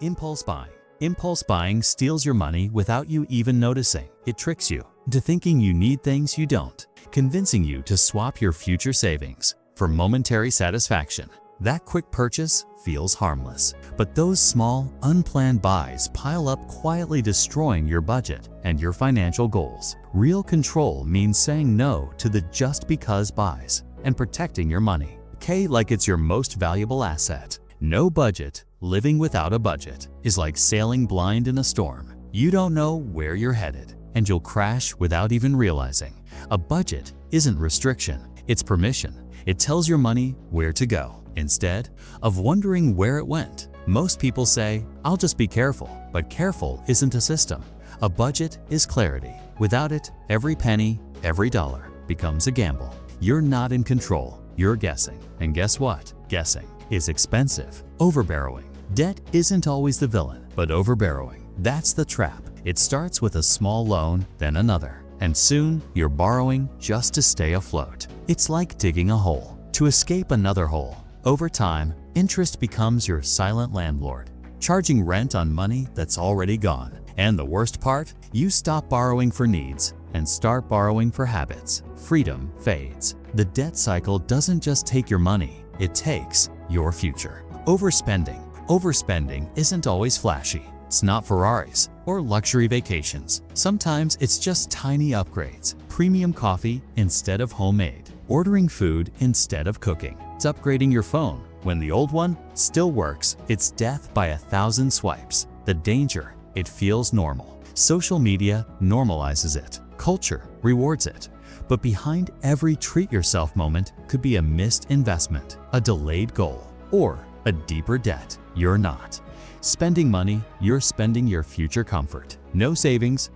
Impulse buying. Impulse buying steals your money without you even noticing. It tricks you into thinking you need things you don't, convincing you to swap your future savings for momentary satisfaction. That quick purchase feels harmless, but those small, unplanned buys pile up, quietly destroying your budget and your financial goals. Real control means saying no to the just because buys and protecting your money. Like it's your most valuable asset. No budget, living without a budget, is like sailing blind in a storm. You don't know where you're headed, and you'll crash without even realizing. A budget isn't restriction, it's permission. It tells your money where to go. Instead of wondering where it went, most people say, "I'll just be careful." But careful isn't a system. A budget is clarity. Without it, every penny, every dollar becomes a gamble. You're not in control, you're guessing. And guess what? Guessing is expensive. Overborrowing. Debt isn't always the villain, but overborrowing, that's the trap. It starts with a small loan, then another, and soon you're borrowing just to stay afloat. It's like digging a hole to escape another hole. Over time, interest becomes your silent landlord, charging rent on money that's already gone. And the worst part? You stop borrowing for needs and start borrowing for habits. Freedom fades. The debt cycle doesn't just take your money, it takes your future. Overspending. Overspending isn't always flashy. It's not Ferraris or luxury vacations. Sometimes it's just tiny upgrades. Premium coffee instead of homemade. Ordering food instead of cooking. It's upgrading your phone when the old one still works. It's death by 1,000 swipes. The danger, it feels normal. Social media normalizes it. Culture rewards it. But behind every treat yourself moment could be a missed investment, a delayed goal, or a deeper debt you're not spending money. You're spending your future comfort. No savings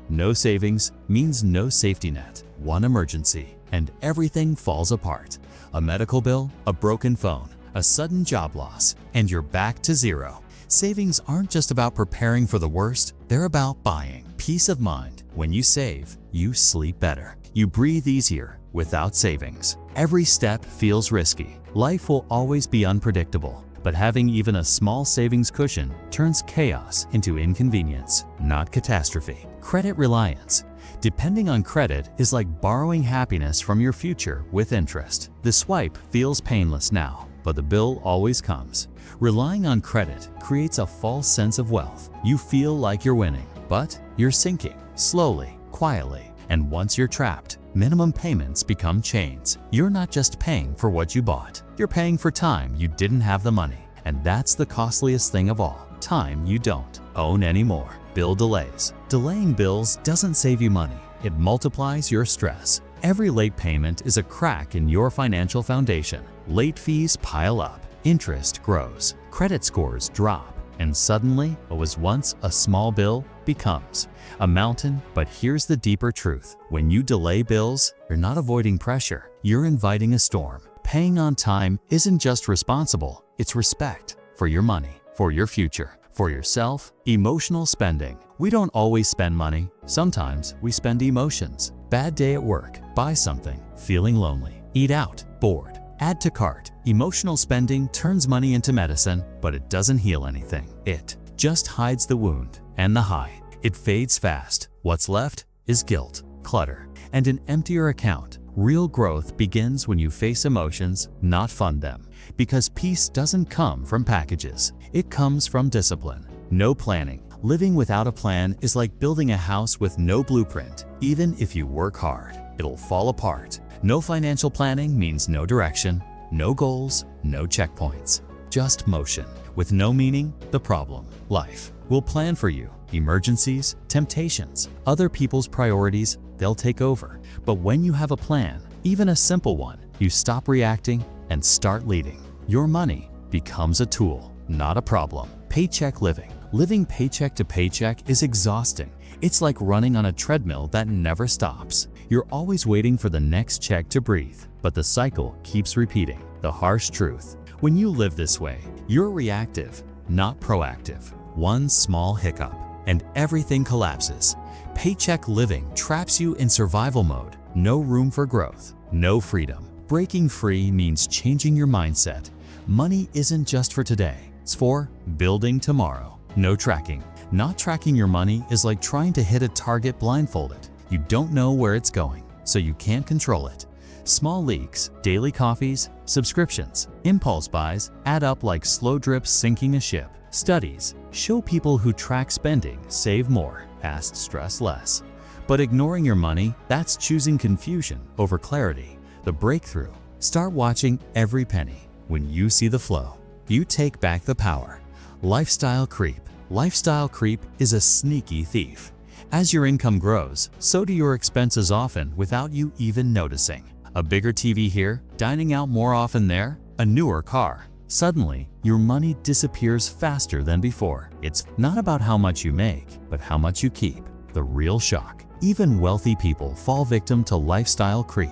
means no safety net. One emergency and everything falls apart. A medical bill, a broken phone, a sudden job loss, and you're back to zero. Savings aren't just about preparing for the worst, they're about buying peace of mind. When you save, you sleep better. You breathe easier without savings. Every step feels risky. Life will always be unpredictable, but having even a small savings cushion turns chaos into inconvenience, not catastrophe. Credit reliance. Depending on credit is like borrowing happiness from your future with interest. The swipe feels painless now, but the bill always comes. Relying on credit creates a false sense of wealth. You feel like you're winning, but you're sinking, slowly, quietly. And once you're trapped, minimum payments become chains. You're not just paying for what you bought, you're paying for time you didn't have the money. And that's the costliest thing of all, time you don't own anymore. Bill delays. Delaying bills doesn't save you money, it multiplies your stress. Every late payment is a crack in your financial foundation. Late fees pile up, interest grows, credit scores drop, and suddenly what was once a small bill becomes a mountain. But here's the deeper truth. When you delay bills, you're not avoiding pressure, you're inviting a storm. Paying on time isn't just responsible, it's respect for your money, for your future, for yourself. Emotional spending. We don't always spend money, sometimes we spend emotions. Bad day at work, buy something, feeling lonely, eat out, bored, add to cart. Emotional spending turns money into medicine, but it doesn't heal anything. It just hides the wound and the high. It fades fast. What's left is guilt, clutter, and an emptier account. Real growth begins when you face emotions, not fund them. Because peace doesn't come from packages, it comes from discipline. No planning. Living without a plan is like building a house with no blueprint. Even if you work hard, it'll fall apart. No financial planning means no direction, no goals, no checkpoints. Just motion. With no meaning, the problem. Life will plan for you. Emergencies, temptations, other people's priorities, they'll take over. But when you have a plan, even a simple one, you stop reacting and start leading. Your money becomes a tool, not a problem. Paycheck living. Living paycheck to paycheck is exhausting. It's like running on a treadmill that never stops. You're always waiting for the next check to breathe, but the cycle keeps repeating. The harsh truth. When you live this way, you're reactive, not proactive. One small hiccup, and everything collapses. Paycheck living traps you in survival mode. No room for growth, no freedom. Breaking free means changing your mindset. Money isn't just for today, it's for building tomorrow. No tracking. Not tracking your money is like trying to hit a target blindfolded. You don't know where it's going, so you can't control it. Small leaks, daily coffees, subscriptions, impulse buys add up like slow drips sinking a ship. Studies show people who track spending save more, past stress less. But ignoring your money, that's choosing confusion over clarity. The breakthrough: start watching every penny. When you see the flow, you take back the power. Lifestyle creep. Lifestyle creep is a sneaky thief. As your income grows, so do your expenses, often without you even noticing. A bigger TV here, dining out more often there, a newer car. Suddenly, your money disappears faster than before. It's not about how much you make, but how much you keep. The real shock. Even wealthy people fall victim to lifestyle creep.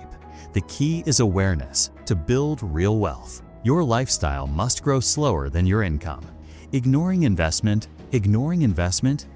The key is awareness to build real wealth. Your lifestyle must grow slower than your income. Ignoring investment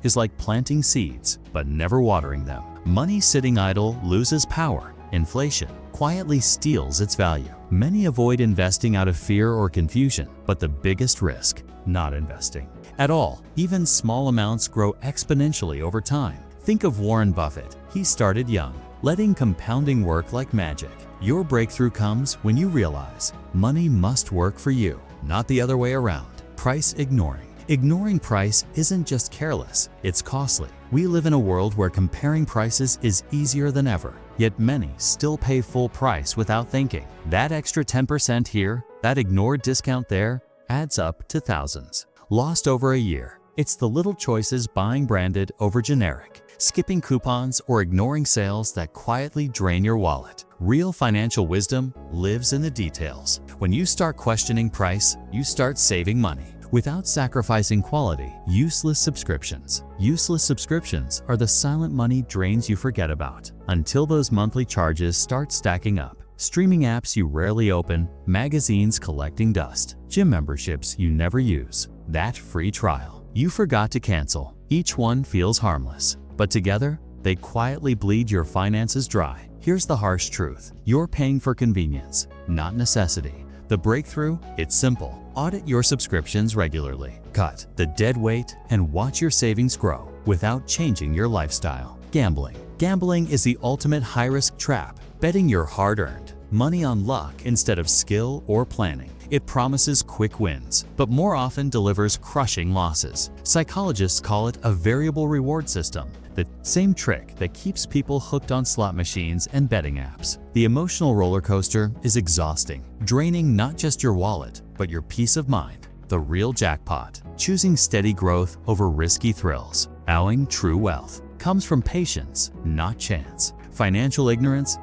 is like planting seeds, but never watering them. Money sitting idle loses power. Inflation quietly steals its value. Many avoid investing out of fear or confusion, but the biggest risk: not investing at all. Even small amounts grow exponentially over time. Think of Warren Buffett. He started young, letting compounding work like magic. Your breakthrough comes when you realize money must work for you, not the other way around. Price ignoring. Ignoring price isn't just careless, it's costly. We live in a world where comparing prices is easier than ever, yet many still pay full price without thinking. That extra 10% here, that ignored discount there, adds up to thousands. Lost over a year. It's the little choices: buying branded over generic, skipping coupons, or ignoring sales that quietly drain your wallet. Real financial wisdom lives in the details. When you start questioning price, you start saving money without sacrificing quality. Useless subscriptions. Useless subscriptions are the silent money drains you forget about until those monthly charges start stacking up. Streaming apps you rarely open, magazines collecting dust, gym memberships you never use, that free trial you forgot to cancel. Each one feels harmless, but together they quietly bleed your finances dry. Here's the harsh truth: you're paying for convenience, not necessity. The breakthrough? It's simple. Audit your subscriptions regularly. Cut the dead weight and watch your savings grow without changing your lifestyle. Gambling. Gambling is the ultimate high-risk trap, betting your hard-earned money on luck instead of skill or planning. It promises quick wins, but more often delivers crushing losses. Psychologists call it a variable reward system, the same trick that keeps people hooked on slot machines and betting apps. The emotional roller coaster is exhausting, draining not just your wallet, but your peace of mind. The real jackpot: choosing steady growth over risky thrills. Owning true wealth comes from patience, not chance. Financial ignorance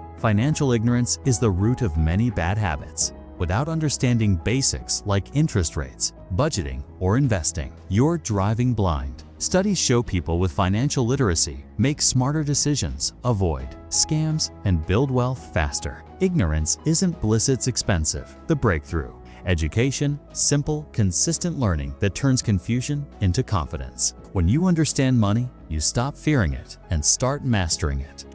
is the root of many bad habits. Without understanding basics like interest rates, budgeting, or investing, you're driving blind. Studies show people with financial literacy make smarter decisions, avoid scams, and build wealth faster. Ignorance isn't bliss, it's expensive. The breakthrough: education, simple, consistent learning that turns confusion into confidence. When you understand money, you stop fearing it and start mastering it.